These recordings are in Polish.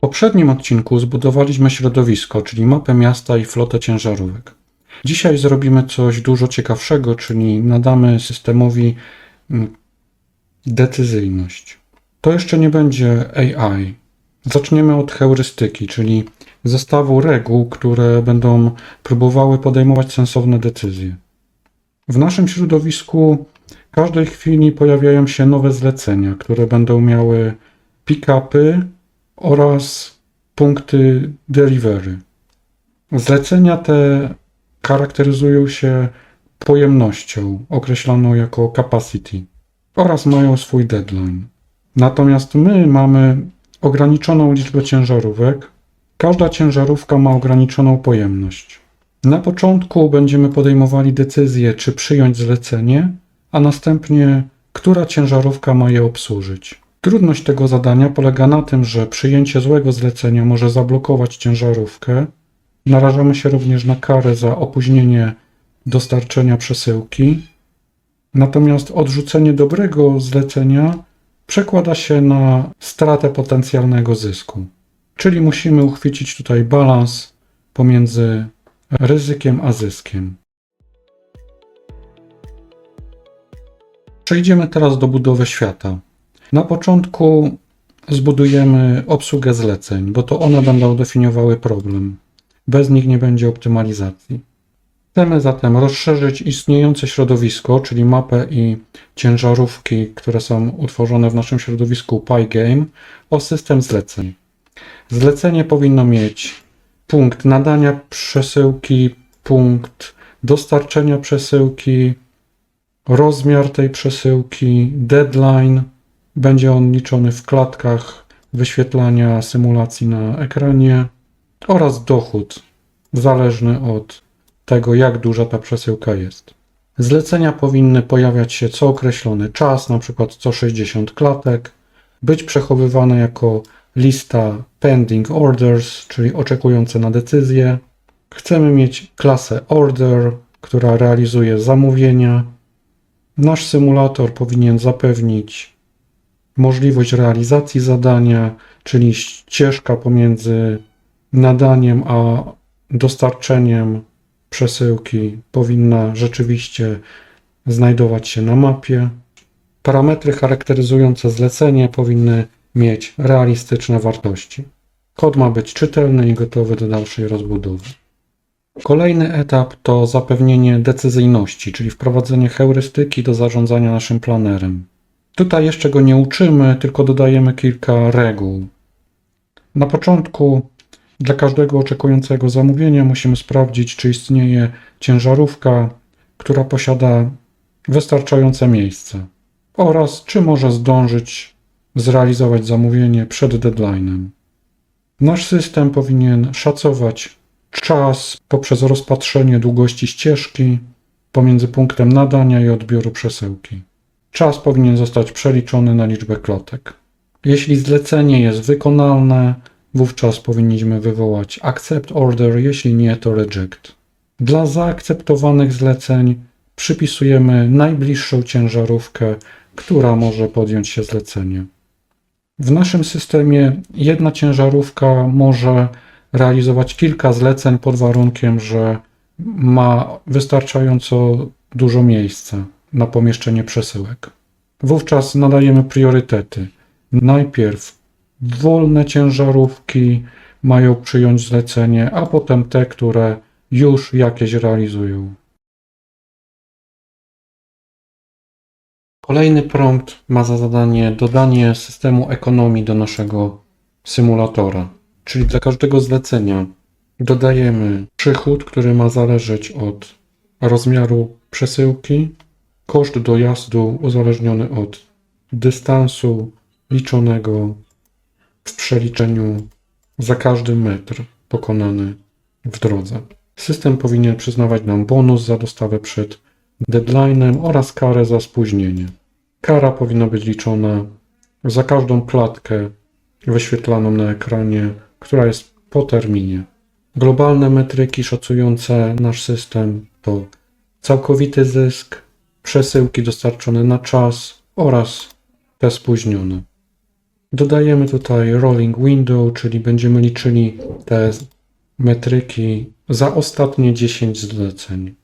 poprzednim odcinku zbudowaliśmy środowisko, czyli mapę miasta i flotę ciężarówek. Dzisiaj zrobimy coś dużo ciekawszego, czyli nadamy systemowi decyzyjność. To jeszcze nie będzie AI. Zaczniemy od heurystyki, czyli zestawu reguł, które będą próbowały podejmować sensowne decyzje. W naszym środowisku w każdej chwili pojawiają się nowe zlecenia, które będą miały pick-upy oraz punkty delivery. Zlecenia te charakteryzują się pojemnością, określaną jako capacity, oraz mają swój deadline. Natomiast my mamy ograniczoną liczbę ciężarówek. Każda ciężarówka ma ograniczoną pojemność. Na początku będziemy podejmowali decyzję, czy przyjąć zlecenie, a następnie, która ciężarówka ma je obsłużyć. Trudność tego zadania polega na tym, że przyjęcie złego zlecenia może zablokować ciężarówkę. Narażamy się również na karę za opóźnienie dostarczenia przesyłki. Natomiast odrzucenie dobrego zlecenia przekłada się na stratę potencjalnego zysku. Czyli musimy uchwycić tutaj balans pomiędzy ryzykiem a zyskiem. Przejdziemy teraz do budowy świata. Na początku zbudujemy obsługę zleceń, bo to one będą definiowały problem. Bez nich nie będzie optymalizacji. Chcemy zatem rozszerzyć istniejące środowisko, czyli mapę i ciężarówki, które są utworzone w naszym środowisku Pygame, o system zleceń. Zlecenie powinno mieć punkt nadania przesyłki, punkt dostarczenia przesyłki, rozmiar tej przesyłki, deadline. Będzie on liczony w klatkach wyświetlania symulacji na ekranie oraz dochód, zależny od tego, jak duża ta przesyłka jest. Zlecenia powinny pojawiać się co określony czas, np. co 60 klatek, być przechowywane jako lista pending orders, czyli oczekujące na decyzję. Chcemy mieć klasę order, która realizuje zamówienia. Nasz symulator powinien zapewnić możliwość realizacji zadania, czyli ścieżka pomiędzy nadaniem a dostarczeniem przesyłki powinna rzeczywiście znajdować się na mapie. Parametry charakteryzujące zlecenie powinny mieć realistyczne wartości. Kod ma być czytelny i gotowy do dalszej rozbudowy. Kolejny etap to zapewnienie decyzyjności, czyli wprowadzenie heurystyki do zarządzania naszym planerem. Tutaj jeszcze go nie uczymy, tylko dodajemy kilka reguł. Na początku dla każdego oczekującego zamówienia musimy sprawdzić, czy istnieje ciężarówka, która posiada wystarczające miejsce oraz czy może zdążyć zrealizować zamówienie przed deadline'em. Nasz system powinien szacować czas poprzez rozpatrzenie długości ścieżki pomiędzy punktem nadania i odbioru przesyłki. Czas powinien zostać przeliczony na liczbę klatek. Jeśli zlecenie jest wykonalne, wówczas powinniśmy wywołać accept order, jeśli nie, to reject. Dla zaakceptowanych zleceń przypisujemy najbliższą ciężarówkę, która może podjąć się zlecenia. W naszym systemie jedna ciężarówka może realizować kilka zleceń pod warunkiem, że ma wystarczająco dużo miejsca na pomieszczenie przesyłek. Wówczas nadajemy priorytety. Najpierw wolne ciężarówki mają przyjąć zlecenie, a potem te, które już jakieś realizują. Kolejny prompt ma za zadanie dodanie systemu ekonomii do naszego symulatora. Czyli dla każdego zlecenia dodajemy przychód, który ma zależeć od rozmiaru przesyłki, koszt dojazdu uzależniony od dystansu liczonego w przeliczeniu za każdy metr pokonany w drodze. System powinien przyznawać nam bonus za dostawę przed deadline'em oraz karę za spóźnienie. Kara powinna być liczona za każdą klatkę wyświetlaną na ekranie, która jest po terminie. Globalne metryki szacujące nasz system to całkowity zysk, przesyłki dostarczone na czas oraz te spóźnione. Dodajemy tutaj rolling window, czyli będziemy liczyli te metryki za ostatnie 10 zleceń,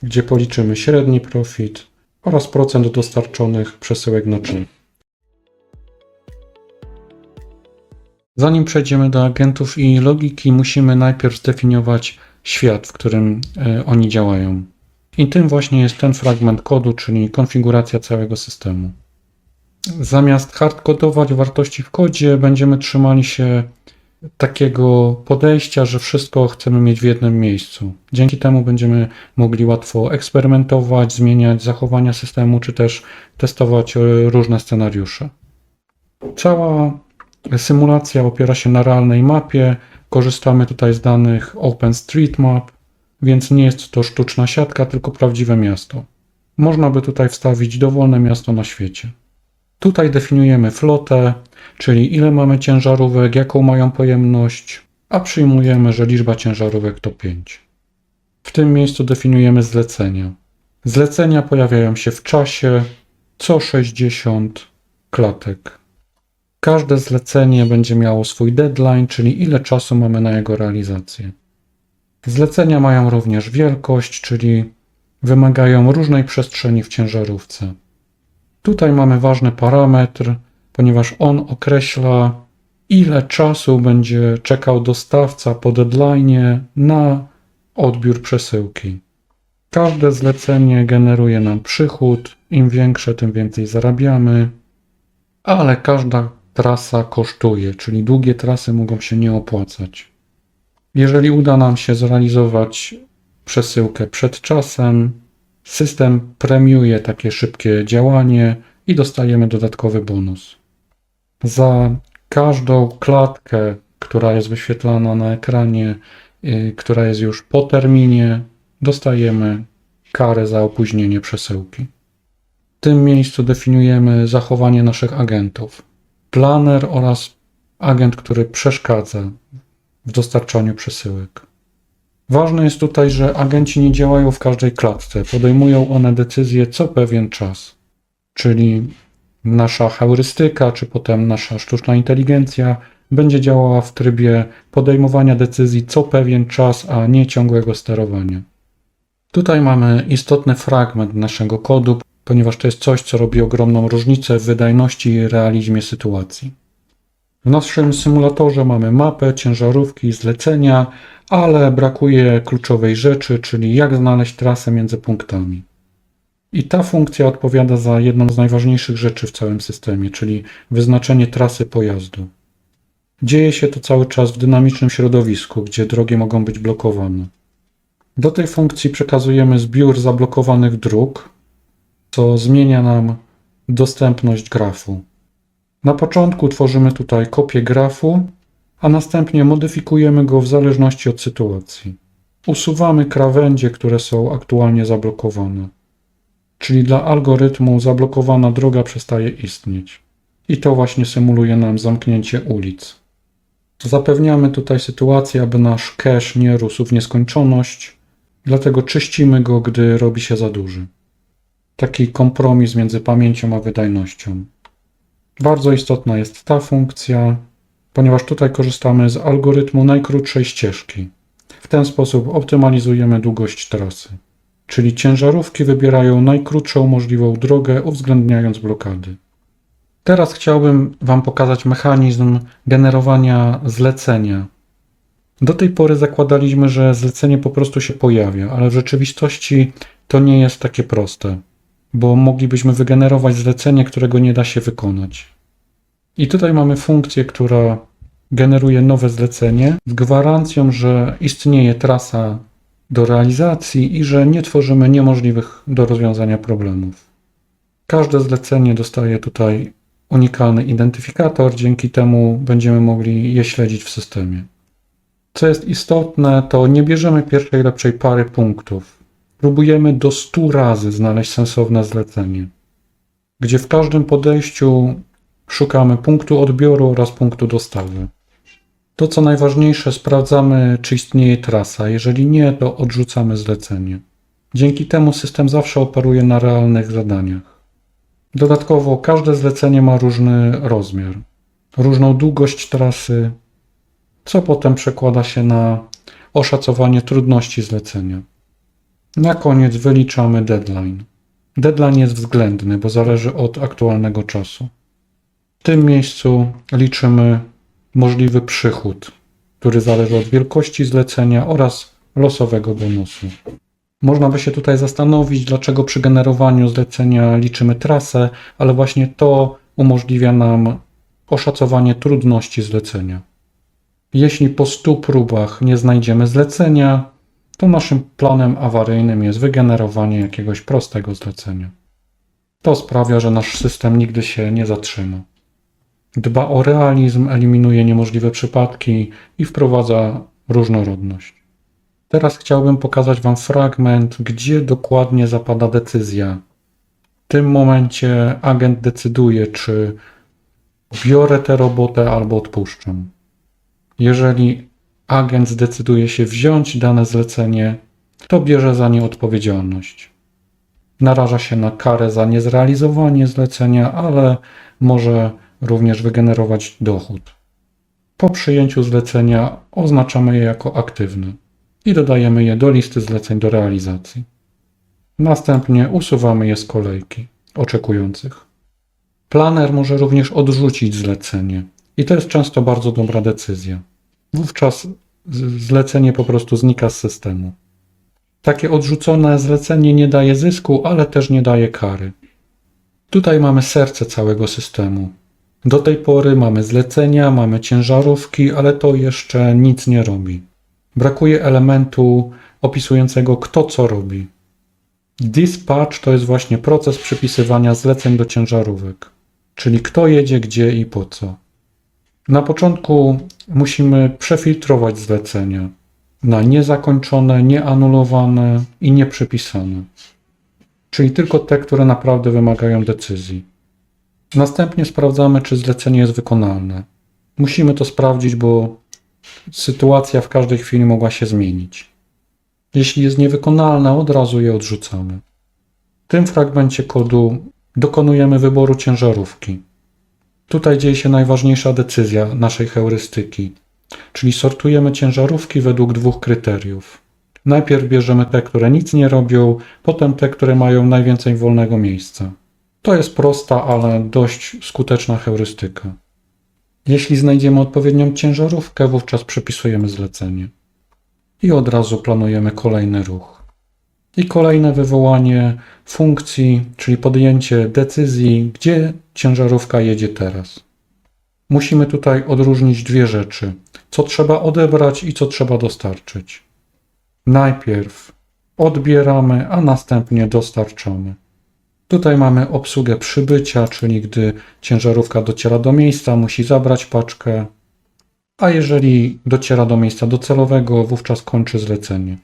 gdzie policzymy średni profit oraz procent dostarczonych przesyłek na czyn. Zanim przejdziemy do agentów i logiki, musimy najpierw zdefiniować świat, w którym oni działają. I tym właśnie jest ten fragment kodu, czyli konfiguracja całego systemu. Zamiast hardkodować wartości w kodzie, będziemy trzymali się takiego podejścia, że wszystko chcemy mieć w jednym miejscu. Dzięki temu będziemy mogli łatwo eksperymentować, zmieniać zachowania systemu, czy też testować różne scenariusze. Cała symulacja opiera się na realnej mapie. Korzystamy tutaj z danych OpenStreetMap, więc nie jest to sztuczna siatka, tylko prawdziwe miasto. Można by tutaj wstawić dowolne miasto na świecie. Tutaj definiujemy flotę, czyli ile mamy ciężarówek, jaką mają pojemność, a przyjmujemy, że liczba ciężarówek to 5. W tym miejscu definiujemy zlecenia. Zlecenia pojawiają się w czasie co 60 klatek. Każde zlecenie będzie miało swój deadline, czyli ile czasu mamy na jego realizację. Zlecenia mają również wielkość, czyli wymagają różnej przestrzeni w ciężarówce. Tutaj mamy ważny parametr, ponieważ on określa, ile czasu będzie czekał dostawca po deadline'ie na odbiór przesyłki. Każde zlecenie generuje nam przychód, im większe, tym więcej zarabiamy, ale każda trasa kosztuje, czyli długie trasy mogą się nie opłacać. Jeżeli uda nam się zrealizować przesyłkę przed czasem, system premiuje takie szybkie działanie i dostajemy dodatkowy bonus. Za każdą klatkę, która jest wyświetlana na ekranie, która jest już po terminie, dostajemy karę za opóźnienie przesyłki. W tym miejscu definiujemy zachowanie naszych agentów. Planer oraz agent, który przeszkadza w dostarczaniu przesyłek. Ważne jest tutaj, że agenci nie działają w każdej klatce. Podejmują one decyzje co pewien czas. Czyli nasza heurystyka, czy potem nasza sztuczna inteligencja będzie działała w trybie podejmowania decyzji co pewien czas, a nie ciągłego sterowania. Tutaj mamy istotny fragment naszego kodu, ponieważ to jest coś, co robi ogromną różnicę w wydajności i realizmie sytuacji. W naszym symulatorze mamy mapę, ciężarówki, zlecenia, ale brakuje kluczowej rzeczy, czyli jak znaleźć trasę między punktami. I ta funkcja odpowiada za jedną z najważniejszych rzeczy w całym systemie, czyli wyznaczenie trasy pojazdu. Dzieje się to cały czas w dynamicznym środowisku, gdzie drogi mogą być blokowane. Do tej funkcji przekazujemy zbiór zablokowanych dróg, co zmienia nam dostępność grafu. Na początku tworzymy tutaj kopię grafu, a następnie modyfikujemy go w zależności od sytuacji. Usuwamy krawędzie, które są aktualnie zablokowane. Czyli dla algorytmu zablokowana droga przestaje istnieć. I to właśnie symuluje nam zamknięcie ulic. Zapewniamy tutaj sytuację, aby nasz cache nie rósł w nieskończoność, dlatego czyścimy go, gdy robi się za duży. Taki kompromis między pamięcią a wydajnością. Bardzo istotna jest ta funkcja, ponieważ tutaj korzystamy z algorytmu najkrótszej ścieżki. W ten sposób optymalizujemy długość trasy. Czyli ciężarówki wybierają najkrótszą możliwą drogę, uwzględniając blokady. Teraz chciałbym Wam pokazać mechanizm generowania zlecenia. Do tej pory zakładaliśmy, że zlecenie po prostu się pojawia, ale w rzeczywistości to nie jest takie proste, bo moglibyśmy wygenerować zlecenie, którego nie da się wykonać. I tutaj mamy funkcję, która generuje nowe zlecenie z gwarancją, że istnieje trasa do realizacji i że nie tworzymy niemożliwych do rozwiązania problemów. Każde zlecenie dostaje tutaj unikalny identyfikator, dzięki temu będziemy mogli je śledzić w systemie. Co jest istotne, to nie bierzemy pierwszej lepszej pary punktów. Próbujemy do 100 razy znaleźć sensowne zlecenie, gdzie w każdym podejściu szukamy punktu odbioru oraz punktu dostawy. To co najważniejsze, sprawdzamy, czy istnieje trasa. Jeżeli nie, to odrzucamy zlecenie. Dzięki temu system zawsze operuje na realnych zadaniach. Dodatkowo każde zlecenie ma różny rozmiar. różną długość trasy, co potem przekłada się na oszacowanie trudności zlecenia. Na koniec wyliczamy deadline. Deadline jest względny, bo zależy od aktualnego czasu. W tym miejscu liczymy możliwy przychód, który zależy od wielkości zlecenia oraz losowego bonusu. Można by się tutaj zastanowić, dlaczego przy generowaniu zlecenia liczymy trasę, ale właśnie to umożliwia nam oszacowanie trudności zlecenia. Jeśli po 100 próbach nie znajdziemy zlecenia, to naszym planem awaryjnym jest wygenerowanie jakiegoś prostego zlecenia. To sprawia, że nasz system nigdy się nie zatrzyma. Dba o realizm, eliminuje niemożliwe przypadki i wprowadza różnorodność. Teraz chciałbym pokazać Wam fragment, gdzie dokładnie zapada decyzja. W tym momencie agent decyduje, czy biorę tę robotę albo odpuszczam. Jeżeli agent zdecyduje się wziąć dane zlecenie, to bierze za nie odpowiedzialność. Naraża się na karę za niezrealizowanie zlecenia, ale może również wygenerować dochód. Po przyjęciu zlecenia oznaczamy je jako aktywne i dodajemy je do listy zleceń do realizacji. Następnie usuwamy je z kolejki oczekujących. Planer może również odrzucić zlecenie i to jest często bardzo dobra decyzja. Wówczas zlecenie po prostu znika z systemu. Takie odrzucone zlecenie nie daje zysku, ale też nie daje kary. Tutaj mamy serce całego systemu. Do tej pory mamy zlecenia, mamy ciężarówki, ale to jeszcze nic nie robi. Brakuje elementu opisującego, kto co robi. Dispatch to jest właśnie proces przypisywania zleceń do ciężarówek, czyli kto jedzie, gdzie i po co. Na początku musimy przefiltrować zlecenia na niezakończone, nieanulowane i nieprzypisane, czyli tylko te, które naprawdę wymagają decyzji. Następnie sprawdzamy, czy zlecenie jest wykonalne. Musimy to sprawdzić, bo sytuacja w każdej chwili mogła się zmienić. Jeśli jest niewykonalne, od razu je odrzucamy. W tym fragmencie kodu dokonujemy wyboru ciężarówki. Tutaj dzieje się najważniejsza decyzja naszej heurystyki, czyli sortujemy ciężarówki według dwóch kryteriów. Najpierw bierzemy te, które nic nie robią, potem te, które mają najwięcej wolnego miejsca. To jest prosta, ale dość skuteczna heurystyka. Jeśli znajdziemy odpowiednią ciężarówkę, wówczas przepisujemy zlecenie. I od razu planujemy kolejny ruch. I kolejne wywołanie funkcji, czyli podjęcie decyzji, gdzie ciężarówka jedzie teraz. Musimy tutaj odróżnić dwie rzeczy. Co trzeba odebrać i co trzeba dostarczyć. Najpierw odbieramy, a następnie dostarczamy. Tutaj mamy obsługę przybycia, czyli gdy ciężarówka dociera do miejsca, musi zabrać paczkę, a jeżeli dociera do miejsca docelowego, wówczas kończy zlecenie.